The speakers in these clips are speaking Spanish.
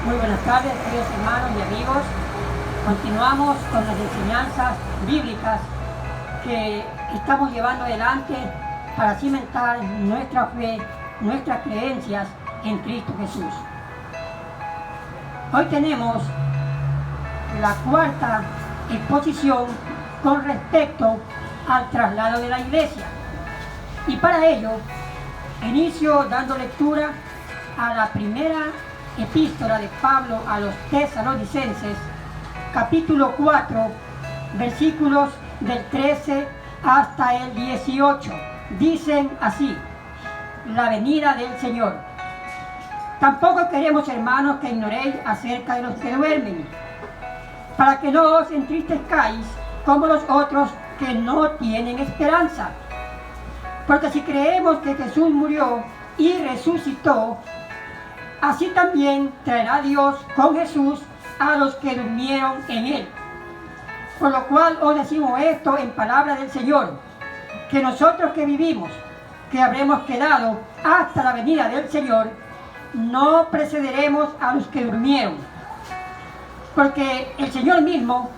Muy buenas tardes, queridos hermanos y amigos. Continuamos con las enseñanzas bíblicas que estamos llevando adelante para cimentar nuestra fe, nuestras creencias en Cristo Jesús. Hoy tenemos la cuarta exposición con respecto al traslado de la iglesia. Y para ello, inicio dando lectura a la primera epístola de Pablo a los Tesalonicenses, capítulo 4, versículos del 13 hasta el 18. Dicen así: la venida del Señor. Tampoco queremos, hermanos, que ignoréis acerca de los que duermen, para que no os entristezcáis como los otros que no tienen esperanza. Porque si creemos que Jesús murió y resucitó, así también traerá Dios con Jesús a los que durmieron en él. Por lo cual os decimos esto en palabra del Señor, que nosotros que vivimos, que habremos quedado hasta la venida del Señor, no precederemos a los que durmieron. Porque el Señor mismo,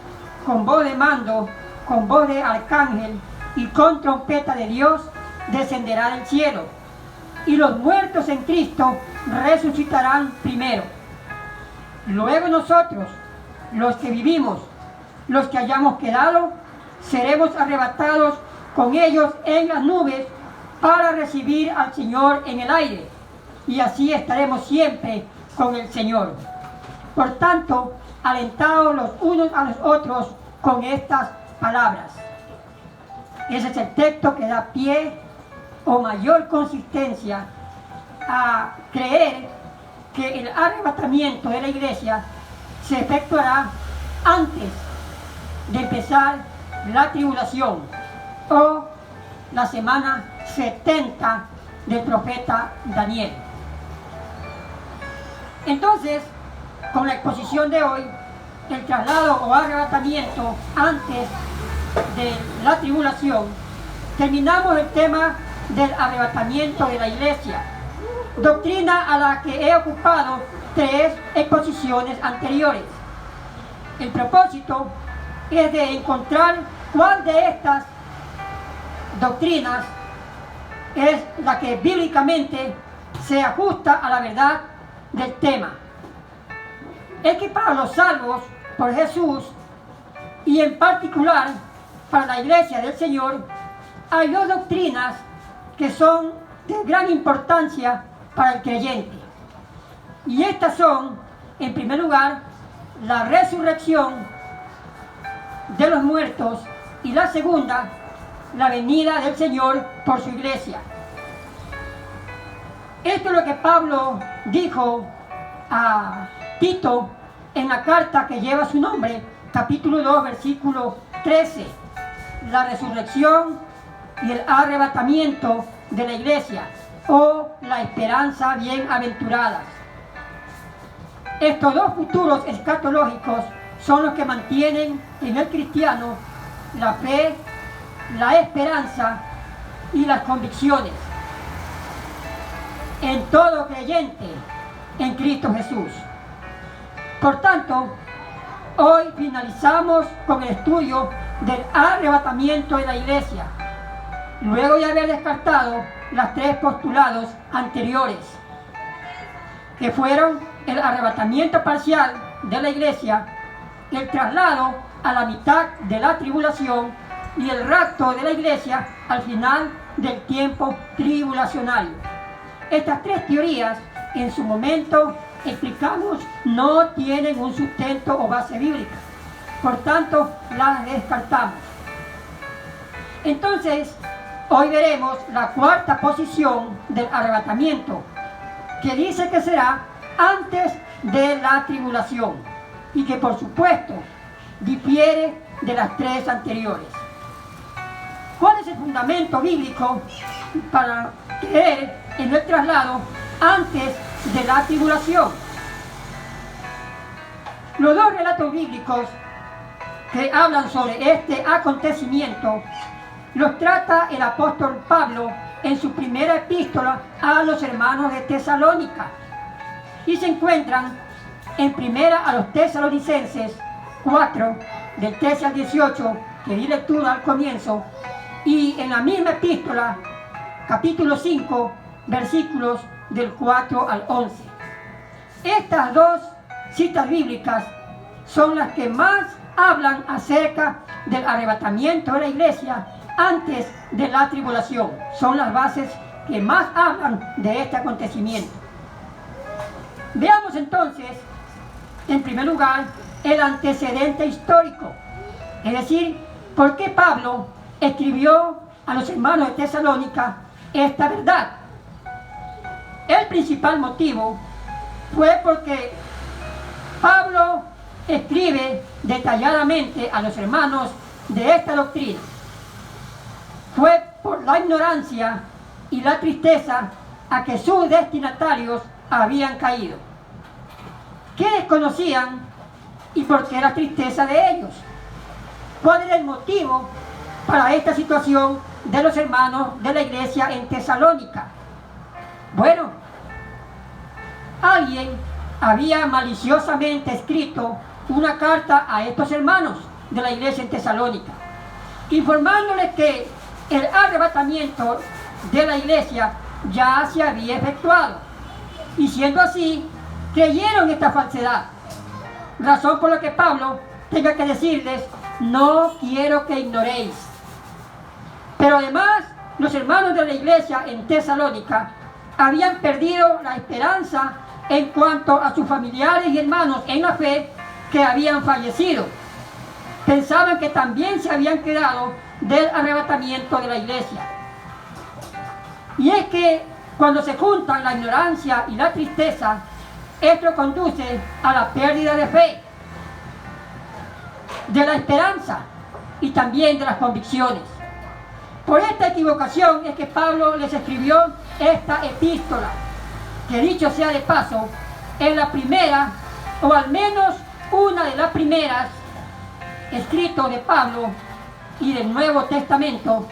con voz de mando, con voz de arcángel y con trompeta de Dios, descenderá del cielo. Y los muertos en Cristo resucitarán primero. Luego nosotros, los que vivimos, los que hayamos quedado, seremos arrebatados con ellos en las nubes para recibir al Señor en el aire. Y así estaremos siempre con el Señor. Por tanto, alentaos los unos a los otros con estas palabras. Ese es el texto que da pie o mayor consistencia a creer que el arrebatamiento de la iglesia se efectuará antes de empezar la tribulación o la semana 70 del profeta Daniel. Entonces, con la exposición de hoy, el traslado o arrebatamiento antes de la tribulación, terminamos el tema del arrebatamiento de la iglesia, doctrina a la que he ocupado 3 exposiciones anteriores. El propósito es de encontrar cuál de estas doctrinas es la que bíblicamente se ajusta a la verdad del tema. Es que para los salvos por Jesús, y en particular para la iglesia del Señor, hay 2 doctrinas que son de gran importancia para el creyente. Y estas son, en primer lugar, la resurrección de los muertos, y la segunda, la venida del Señor por su iglesia. Esto es lo que Pablo dijo a Tito en la carta que lleva su nombre, capítulo 2, versículo 13. La resurrección y el arrebatamiento de la iglesia, o la esperanza bienaventurada. Estos 2 futuros escatológicos son los que mantienen en el cristiano la fe, la esperanza y las convicciones en todo creyente en Cristo Jesús. Por tanto, hoy finalizamos con el estudio del arrebatamiento de la iglesia, luego de haber descartado las 3 postulados anteriores, que fueron el arrebatamiento parcial de la iglesia, el traslado a la mitad de la tribulación y el rapto de la iglesia al final del tiempo tribulacional. Estas 3 teorías, en su momento explicamos, no tienen un sustento o base bíblica, por tanto las descartamos. Entonces, hoy veremos la cuarta posición del arrebatamiento, que dice que será antes de la tribulación y que por supuesto difiere de las 3 anteriores. ¿Cuál es el fundamento bíblico para creer en el traslado antes de la tribulación? Los 2 relatos bíblicos que hablan sobre este acontecimiento los trata el apóstol Pablo en su primera epístola a los hermanos de Tesalónica, y se encuentran en primera a los Tesalonicenses 4, del 13 al 18, que di lectura al comienzo, y en la misma epístola, capítulo 5, versículos del 4 al 11. Estas dos citas bíblicas son las que más hablan acerca del arrebatamiento de la iglesia antes de la tribulación. Son las bases que más hablan de este acontecimiento. Veamos entonces, en primer lugar, el antecedente histórico. Es decir, ¿por qué Pablo escribió a los hermanos de Tesalónica esta verdad? El principal motivo fue porque Pablo escribe detalladamente a los hermanos de esta doctrina. Fue por la ignorancia y la tristeza a que sus destinatarios habían caído. ¿Qué desconocían y por qué la tristeza de ellos? ¿Cuál era el motivo para esta situación de los hermanos de la iglesia en Tesalónica? Bueno, alguien había maliciosamente escrito una carta a estos hermanos de la iglesia en Tesalónica, informándoles que el arrebatamiento de la iglesia ya se había efectuado, y siendo así, creyeron esta falsedad, razón por la que Pablo tenga que decirles: no quiero que ignoréis. Pero además, los hermanos de la iglesia en Tesalónica habían perdido la esperanza en cuanto a sus familiares y hermanos en la fe que habían fallecido. Pensaban que también se habían quedado del arrebatamiento de la iglesia. Y es que cuando se juntan la ignorancia y la tristeza, esto conduce a la pérdida de fe, de la esperanza y también de las convicciones. Por esta equivocación es que Pablo les escribió esta epístola, que dicho sea de paso, es la primera, o al menos una de las primeras, escritos de Pablo y del Nuevo Testamento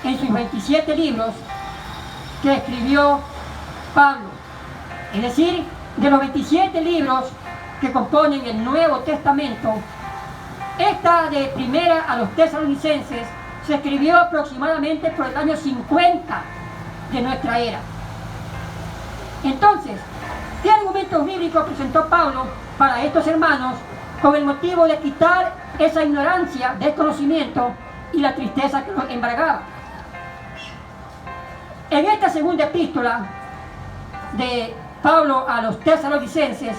en sus 27 libros que escribió Pablo. Es decir, de los 27 libros que componen el Nuevo Testamento, esta de primera a los Tesalonicenses se escribió aproximadamente por el año 50 de nuestra era. Entonces, ¿qué argumentos bíblicos presentó Pablo para estos hermanos con el motivo de quitar esa ignorancia, desconocimiento y la tristeza que los embargaba? En esta segunda epístola de Pablo a los Tesalonicenses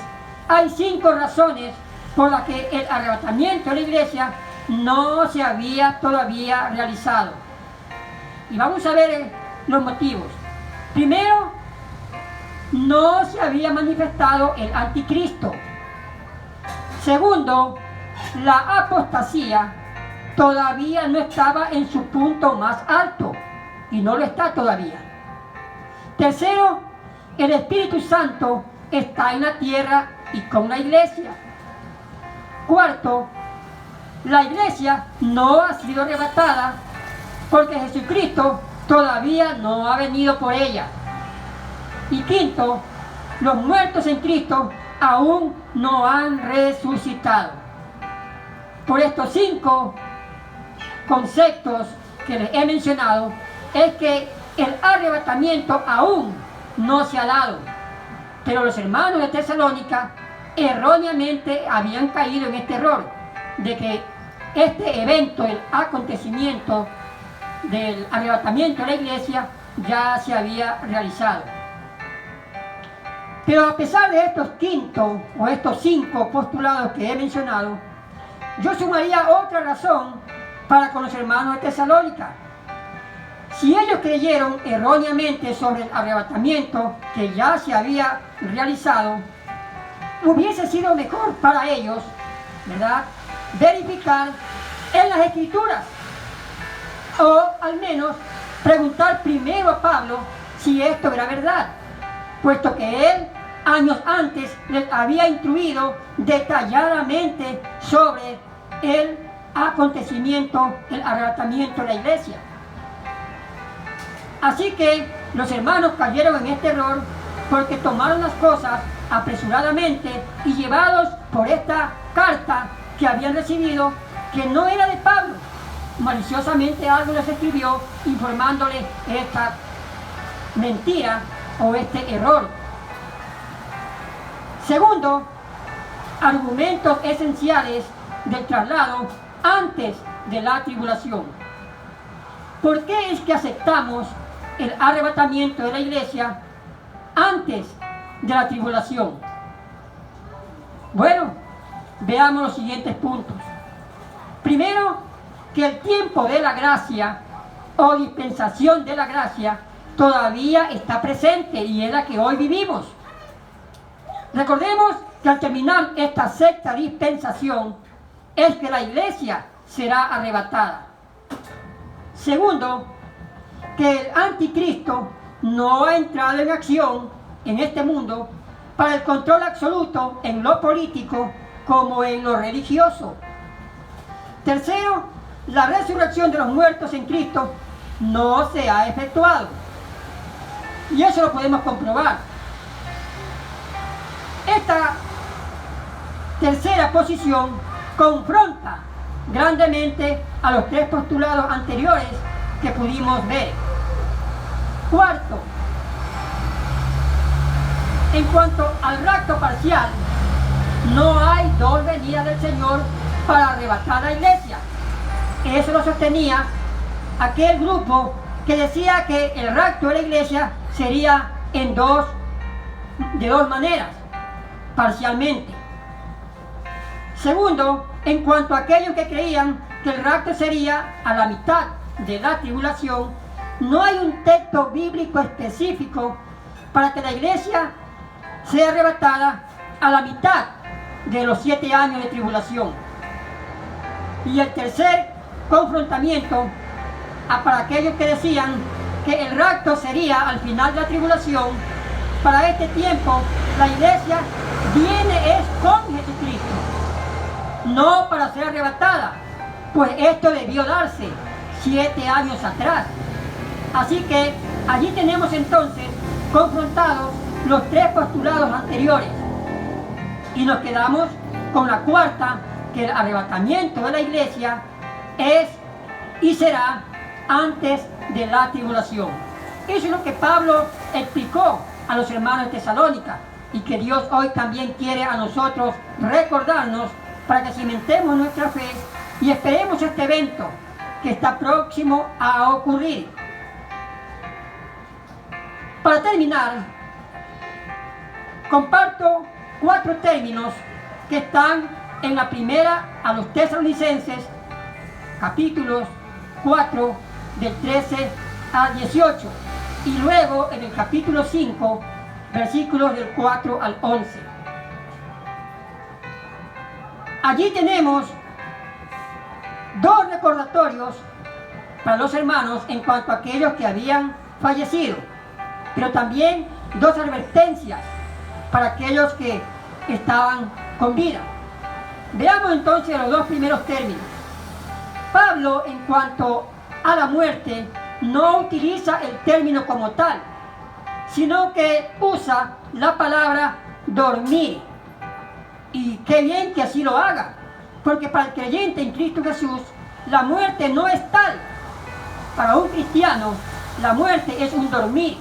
hay 5 razones por las que el arrebatamiento de la iglesia no se había todavía realizado. Y vamos a ver los motivos. Primero, no se había manifestado el anticristo. Segundo, la apostasía todavía no estaba en su punto más alto y no lo está todavía. Tercero, el Espíritu Santo está en la tierra y con la iglesia. Cuarto, la iglesia no ha sido arrebatada porque Jesucristo todavía no ha venido por ella. Y quinto, los muertos en Cristo aún no han resucitado. Por estos 5 conceptos que les he mencionado, es que el arrebatamiento aún no se ha dado. Pero los hermanos de Tesalónica erróneamente habían caído en este error, de que este evento, el acontecimiento del arrebatamiento de la iglesia, ya se había realizado. Pero a pesar de estos 5 postulados que he mencionado, yo sumaría otra razón para con los hermanos de Tesalónica. Si ellos creyeron erróneamente sobre el arrebatamiento que ya se había realizado, hubiese sido mejor para ellos, ¿verdad?, verificar en las Escrituras, o al menos preguntar primero a Pablo si esto era verdad, puesto que él años antes les había instruido detalladamente sobre el acontecimiento, el arrebatamiento de la iglesia. Así que los hermanos cayeron en este error porque tomaron las cosas apresuradamente y llevados por esta carta que habían recibido, que no era de Pablo. Maliciosamente algo les escribió informándole esta mentira o este error. Segundo, argumentos esenciales del traslado antes de la tribulación. ¿Por qué es que aceptamos el arrebatamiento de la iglesia antes de la tribulación? Bueno, veamos los siguientes puntos. Primero, que el tiempo de la gracia o dispensación de la gracia todavía está presente y es la que hoy vivimos. Recordemos que al terminar esta sexta dispensación es que la iglesia será arrebatada. Segundo, que el anticristo no ha entrado en acción en este mundo para el control absoluto en lo político como en lo religioso. Tercero, la resurrección de los muertos en Cristo no se ha efectuado. Y eso lo podemos comprobar. Esta tercera posición confronta grandemente a los tres postulados anteriores que pudimos ver. Cuarto, en cuanto al rapto parcial, no hay dos venidas del Señor para arrebatar la iglesia. Eso lo sostenía aquel grupo que decía que el rapto de la iglesia sería de dos maneras, parcialmente. Segundo, en cuanto a aquellos que creían que el rapto sería a la mitad de la tribulación, no hay un texto bíblico específico para que la iglesia sea arrebatada a la mitad de los 7 años de tribulación. Y el tercer confrontamiento para aquellos que decían que el rapto sería al final de la tribulación, para este tiempo la iglesia viene es con Jesucristo, no para ser arrebatada, pues esto debió darse 7 años atrás. Así que allí tenemos entonces confrontados los tres postulados anteriores y nos quedamos con la cuarta, que el arrebatamiento de la iglesia es y será antes de la tribulación. Eso es lo que Pablo explicó a los hermanos de Tesalónica y que Dios hoy también quiere a nosotros recordarnos para que cimentemos nuestra fe y esperemos este evento que está próximo a ocurrir. Para terminar, comparto 4 términos que están en la primera a los Tesalonicenses, capítulos 4, del 13 al 18, y luego en el capítulo 5, versículos del 4 al 11. Allí tenemos 2 recordatorios para los hermanos en cuanto a aquellos que habían fallecido, pero también 2 advertencias para aquellos que estaban con vida. Veamos entonces los 2 primeros términos. Pablo, en cuanto a la muerte, no utiliza el término como tal, sino que usa la palabra dormir. Y qué bien que así lo haga, porque para el creyente en Cristo Jesús, la muerte no es tal. Para un cristiano, la muerte es un dormir.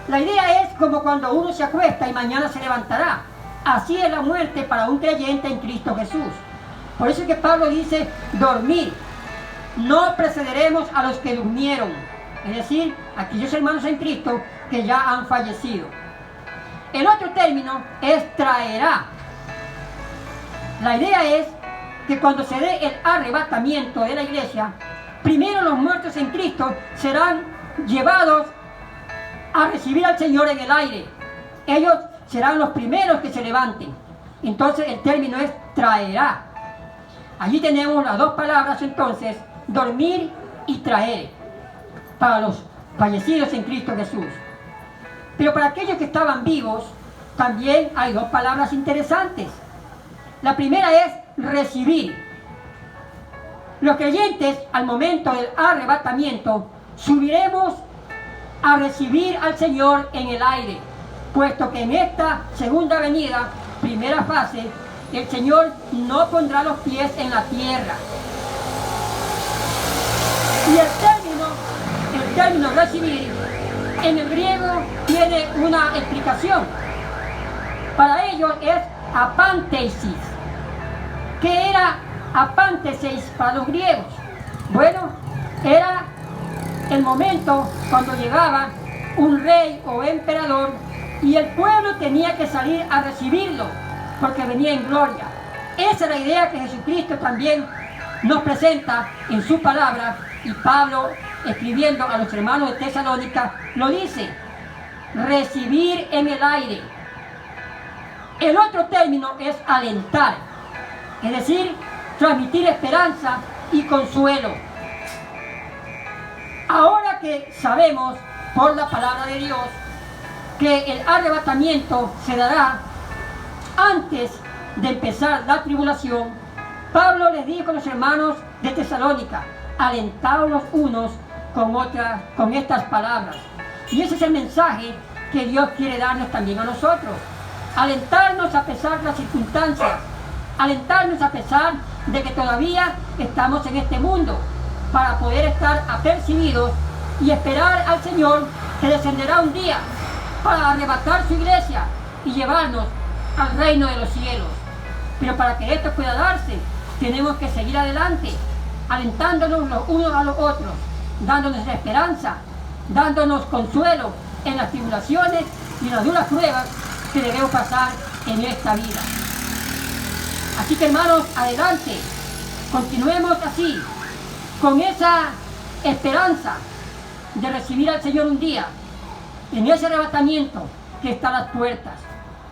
La idea es como cuando uno se acuesta y mañana se levantará. Así es la muerte para un creyente en Cristo Jesús. Por eso es que Pablo dice dormir. No precederemos a los que durmieron, es decir, aquellos hermanos en Cristo que ya han fallecido. El otro término es traerá. La idea es que cuando se dé el arrebatamiento de la iglesia, primero los muertos en Cristo serán llevados a recibir al Señor en el aire. Ellos serán los primeros que se levanten. Entonces el término es traerá. Allí tenemos las 2 palabras entonces, dormir y traer, para los fallecidos en Cristo Jesús. Pero para aquellos que estaban vivos, también hay 2 palabras interesantes. La primera es recibir. Los creyentes, al momento del arrebatamiento, subiremos a recibir al Señor en el aire. puesto que en esta segunda venida, primera fase, el Señor no pondrá los pies en la tierra. Y el término recibir, en el griego tiene una explicación. Para ellos es apántesis. ¿Qué era apántesis para los griegos? Bueno, era el momento cuando llegaba un rey o emperador y el pueblo tenía que salir a recibirlo porque venía en gloria. Esa es la idea que Jesucristo también nos presenta en su palabra, y Pablo, escribiendo a los hermanos de Tesalónica, lo dice: recibir en el aire. El otro término es alentar, es decir, transmitir esperanza y consuelo. Ahora que sabemos por la palabra de Dios que el arrebatamiento se dará antes de empezar la tribulación, Pablo les dijo a los hermanos de Tesalónica: alentaos los unos con estas palabras. Y ese es el mensaje que Dios quiere darnos también a nosotros. Alentarnos a pesar de las circunstancias, alentarnos a pesar de que todavía estamos en este mundo, para poder estar apercibidos y esperar al Señor, que descenderá un día para arrebatar su iglesia y llevarnos al reino de los cielos. Pero para que esto pueda darse, tenemos que seguir adelante, alentándonos los unos a los otros, dándonos esperanza, dándonos consuelo en las tribulaciones y las duras pruebas que debemos pasar en esta vida. Así que, hermanos, adelante, continuemos así, con esa esperanza de recibir al Señor un día, en ese arrebatamiento que está a las puertas.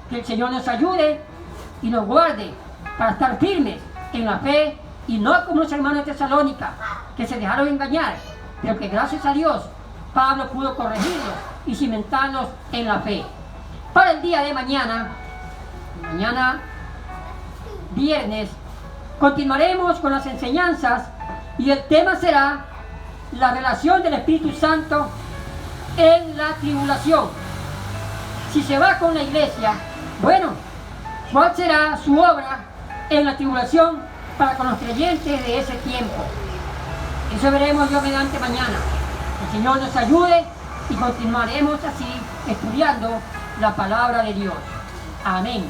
Que el Señor nos ayude y nos guarde para estar firmes en la fe, y no como los hermanos de Tesalónica, que se dejaron engañar, pero que gracias a Dios Pablo pudo corregirlos y cimentarnos en la fe. Para el día de mañana viernes, continuaremos con las enseñanzas, y el tema será la relación del Espíritu Santo en la tribulación. Si se va con la iglesia, bueno, ¿cuál será su obra en la tribulación para con los creyentes de ese tiempo? Eso veremos Dios mediante mañana. El Señor nos ayude y continuaremos así estudiando la palabra de Dios. Amén.